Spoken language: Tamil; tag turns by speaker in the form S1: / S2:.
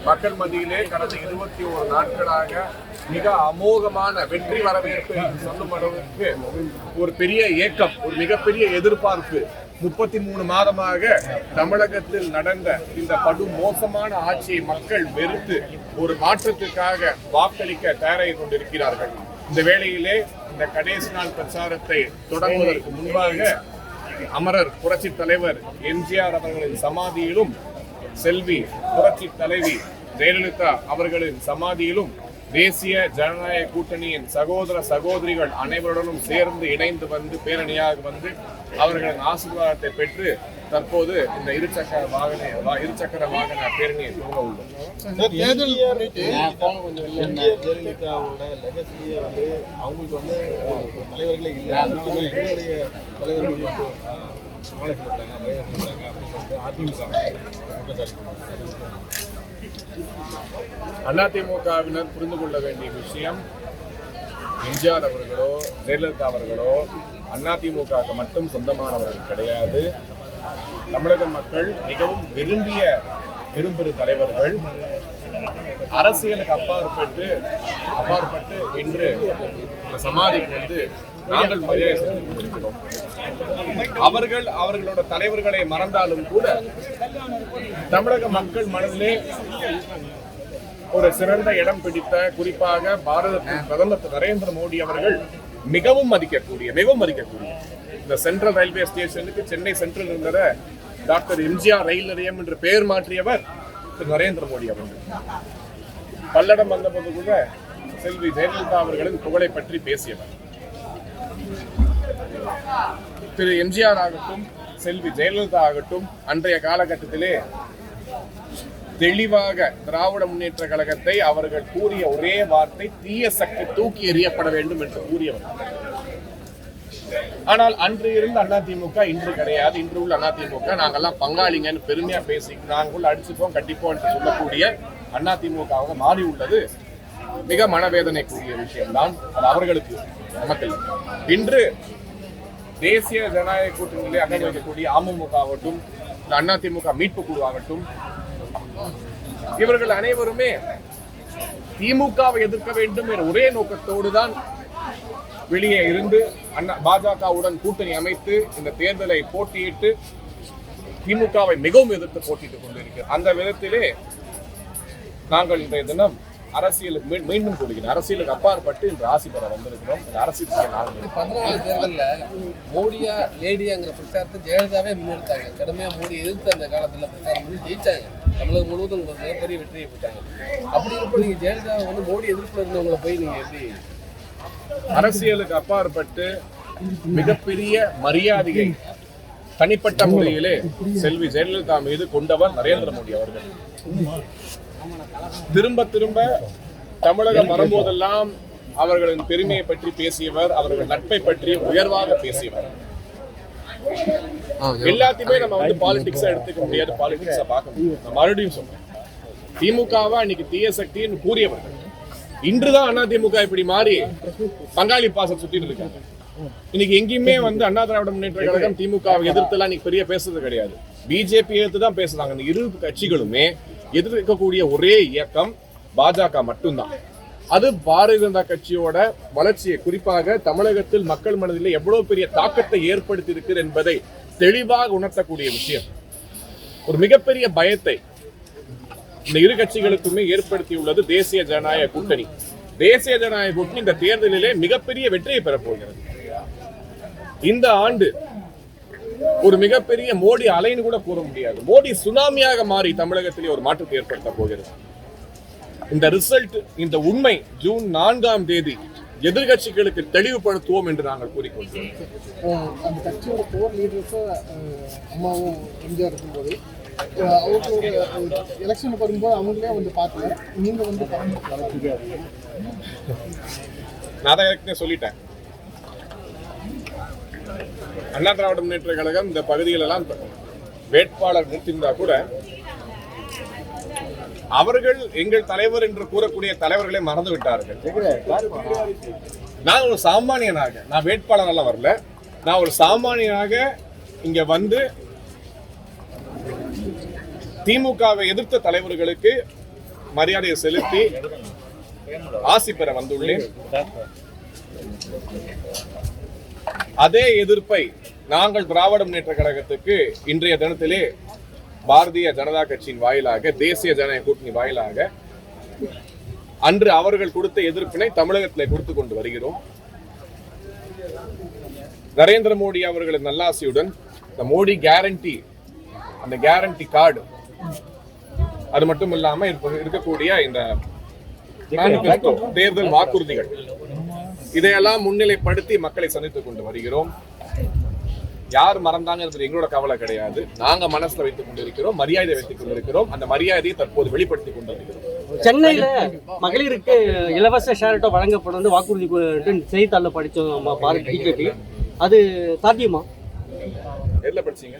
S1: மக்கள் மத்தியிலே கடந்த 21 நாட்களாக மிக அமோகமான வெற்றி வரவேற்பு சொல்லும் அளவுக்கு ஒரு பெரிய ஏக்கம், ஒரு மிகப்பெரிய எதிர்பார்ப்பு 33 மாதமாக தமிழகத்தில் நடந்த இந்த படு மோசமான ஆட்சியை மக்கள் வெறுத்து ஒரு மாற்றத்துக்காக வாக்களிக்க தயாராகி கொண்டிருக்கிறார்கள். இந்த வேளையிலே இந்த கடைசி நாள் பிரச்சாரத்தை தொடங்குவதற்கு முன்பாக அமரர் புரட்சி தலைவர் எம்ஜிஆர் அவர்களின் சமாதியிலும் செல்வி புரட்சி தலைவி ஜெயலலிதா அவர்களின் சமாதியிலும் தேசிய ஜனநாயக கூட்டணியின் சகோதர சகோதரிகள் அனைவருடனும் சேர்ந்து இணைந்து வந்து பேரணியாக வந்து அவர்களின் ஆசீர்வாதத்தை பெற்று தற்போது இந்த இருசக்கர வாகன பேரணியை துவங்க உள்ளோம். அதிமுகவினர் புரிந்து கொள்ள வேண்டிய விஷயம், எம்ஜிஆர் அவர்களோ ஜெயலலிதா அவர்களோ அதிமுக மட்டும் சொந்தமானவர்கள் கிடையாது. தமிழக மக்கள் மிகவும் விரும்பிய பெரும்பெரு தலைவர்கள். அரசியலுக்கு அப்பாற்பட்டு இன்று இந்த சமாதிக்கு வந்து நாங்கள் மரியாதை செலுத்திக் கொண்டிருக்கிறோம். அவர்களோட தலைவர்களை மறந்தாலும் கூட தமிழக மக்கள் மனதிலே ஒரு சிறந்த இடம் பிடித்த, குறிப்பாக பாரதத்தின் பிரதமர் நரேந்திர மோடி அவர்கள் மிகவும் மதிக்கக்கூடிய இந்த சென்ட்ரல் ரயில்வே ஸ்டேஷனுக்கு சென்னை சென்ட்ரல் இருந்த டாக்டர் எம்ஜிஆர் ரயில் நிலையம் என்று பெயர் மாற்றியவர் திரு நரேந்திர மோடி அவர்கள். பல்லடம் வந்தபோது கூட செல்வி ஜெயலலிதா அவர்களின் புகழை பற்றி பேசியவர். திரு எம்ஜிஆர் ஆகட்டும், செல்வி ஜெயலலிதா ஆகட்டும், அன்றைய காலகட்டத்திலே தெளிவாக திராவிட முன்னேற்ற கழகத்தை அவர்கள் கூறிய ஒரே வார்த்தை தீய சக்தி தூக்கி எறியப்பட வேண்டும் என்று கூறியவர். ஆனால் அன்று இருந்த அதிமுக இன்று கிடையாது. இன்று உள்ள அதிமுக நாங்கெல்லாம் பங்காளிங்கன்னு பெருமையா பேசி நாங்கள் அடிச்சுப்போம் கண்டிப்போம் என்று சொல்லக்கூடிய அதிமுக மாறி உள்ளது மிக மனவேதனைக்குரிய விஷயம்தான். அது அவர்களுக்கு, நமக்கு. இன்று தேசிய ஜனநாயக கூட்டணியிலே அங்கம் வைக்கக்கூடிய அமமுக ஆகட்டும், அதிமுக மீட்பு குழு ஆகட்டும், இவர்கள் அனைவருமே திமுகவை எதிர்க்க வேண்டும் என்ற ஒரே நோக்கத்தோடு தான் வெளியே இருந்து பாஜகவுடன் கூட்டணி அமைத்து இந்த தேர்தலை போட்டியிட்டு திமுகவை மிகவும் எதிர்த்து போட்டியிட்டுக் கொண்டிருக்கிறார். அந்த விதத்திலே நாங்கள் இன்றைய தினம் அரசியலுக்கு மீண்டும் கூடுகிறோம். அரசியலுக்கு அப்பாற்பட்டு இன்று ஆசி பெற வந்திருக்கிறோம். அரசியல்
S2: 14 தேர்தலில் மோடியா லேடியாங்கிற பிரச்சாரத்தை ஜெயலலிதாவே முன்னெடுத்தாங்க. கடுமையா மோடி எதிர்த்து அந்த காலத்தில் பிரச்சாரம் பண்ணி ஜெயிச்சாங்க. தமிழகம் முழுவதும் மிகப்பெரிய வெற்றியை பெற்றாங்க. அப்படி இருப்ப நீங்க ஜெயலலிதா வந்து மோடி எதிர்ப்புல இருந்தவங்களை போய் நீங்க எப்படி?
S1: அரசியலுக்கு அப்பாற்பட்டு மிகப்பெரிய மரியாதையை தனிப்பட்ட முறையிலே செல்வி ஜெயலலிதா மீது கொண்டவர் நரேந்திர மோடி அவர்கள். திரும்ப தமிழகம் வரும்போதெல்லாம் அவர்களின் பெருமையை பற்றி பேசியவர், அவர்கள் நட்பை பற்றி உயர்வாக பேசியவர். எல்லாத்தையுமே நம்ம வந்து பாலிடிக்ஸா எடுத்துக்க முடியாது, பாலிடிக்ஸா பார்க்க முடியும். நான் மறுபடியும் சொல்றேன், திமுகவா இன்னைக்கு தீய சக்தின்னு கூறியவர்கள் இன்றுதான் அதிமுக இப்படி மாறி பங்காளி பாசம் சுத்திட்டு இருக்காங்க. இன்னைக்கு எங்கேயுமே வந்து அண்ணா திராவிட முன்னேற்ற கழகம் திமுகவை எதிர்த்துலாம் இன்னைக்கு பெரிய பேசுறது கிடையாது. பிஜேபி எதிர்த்து தான் பேசுறாங்க. இந்த இரு கட்சிகளுமே எதிர்க்கக்கூடிய ஒரே இயக்கம் பாஜக மட்டும்தான். அது பாரதிய ஜனதா கட்சியோட வளர்ச்சியை, குறிப்பாக தமிழகத்தில் மக்கள் மனதில் எவ்வளவு பெரிய தாக்கத்தை ஏற்படுத்தி இருக்கிறது என்பதை தெளிவாக உணர்த்தக்கூடிய விஷயம். ஒரு மிகப்பெரிய பயத்தை இந்த இரு கட்சிகளுக்குமே ஏற்படுத்தியுள்ளது தேசிய ஜனநாயக கூட்டணி. தேசிய ஜனநாயக கூட்டணி இந்த தேர்தலிலே மிகப்பெரிய வெற்றியை பெறப்போகிறது. இந்த ஆண்டு ஒரு மிகப்பெரிய மோடி அலைன்னு கூட கூற முடியாது, மோடி சுனாமியாக மாறி தமிழகத்திலே ஒரு மாற்றத்தை ஏற்படுத்த போகிறது. இந்த ரிசல்ட், இந்த உண்மை ஜூன் 4ஆம் தேதி எதிர்கட்சிகளுக்கு தெளிவுபடுத்துவோம் என்று நாங்கள் கூறிக்கொள்கிறோம்.
S2: அந்த கட்சியோட கோர் லீடர்ஸ் அம்மாவும் எம்ஜிஆர் இருக்கும்போது அவங்களோட எலெக்ஷனுக்கு வரும்போது அவங்களே வந்து பார்க்கல, நீங்க வந்து
S1: நான் தான் ஏற்கனவே சொல்லிட்டேன். அண்ணா திராவிட முன்னேற்ற கழகம் இந்த பகுதிகளெல்லாம் வேட்பாளர் நிறுத்திருந்தா கூட அவர்கள் எங்கள் தலைவர் என்று கூறக்கூடிய தலைவர்களை மறந்து விட்டார்கள். நான் ஒரு சாமானியனாக, நான் வேட்பாளர் எல்லாம் வரல, நான் ஒரு சாமானியனாக இங்க வந்து திமுகவை எதிர்த்த தலைவர்களுக்கு மரியாதையை செலுத்தி ஆசி பெற வந்துள்ளேன். அதே எதிர்ப்பை நாங்கள் திராவிட முன்னேற்ற கழகத்துக்கு இன்றைய தினத்திலே பாரதிய ஜனதா கட்சியின் வாயிலாக, தேசிய ஜனநாயக கூட்டணி வாயிலாக அன்று அவர்கள் கொடுத்த எதிர்ப்பினை தமிழகத்திலே கொடுத்து கொண்டு வருகிறோம். நரேந்திர மோடி அவர்களின் நல்லாசியுடன் இந்த மோடி கேரண்டி, அந்த கேரண்டி கார்டு, அது மட்டும் இல்லாம இருக்கக்கூடிய இந்த மேனிஃபெஸ்டோ, தேர்தல் வாக்குறுதிகள், இதையெல்லாம் முன்னிலைப்படுத்தி மக்களை சந்தித்துக் கொண்டு வருகிறோம். யார் மறந்தாங்க எங்களோட கவலை கிடையாது. நாங்க மனசுல வைத்துக் கொண்டிருக்கிறோம், மரியாதை வைத்துக் கொண்டிருக்கிறோம். அந்த மரியாதையை தற்போது வெளிப்படுத்திக் கொண்டிருக்கிறோம்.
S3: சென்னையில மகளிருக்கு இலவச ஷேர் வழங்கப்படும் வாக்குறுதி செய்தித்தாளில் படிச்சோம் பாரத் பிஜேபி. அது சாத்தியமா?
S1: எதுல படிச்சீங்க?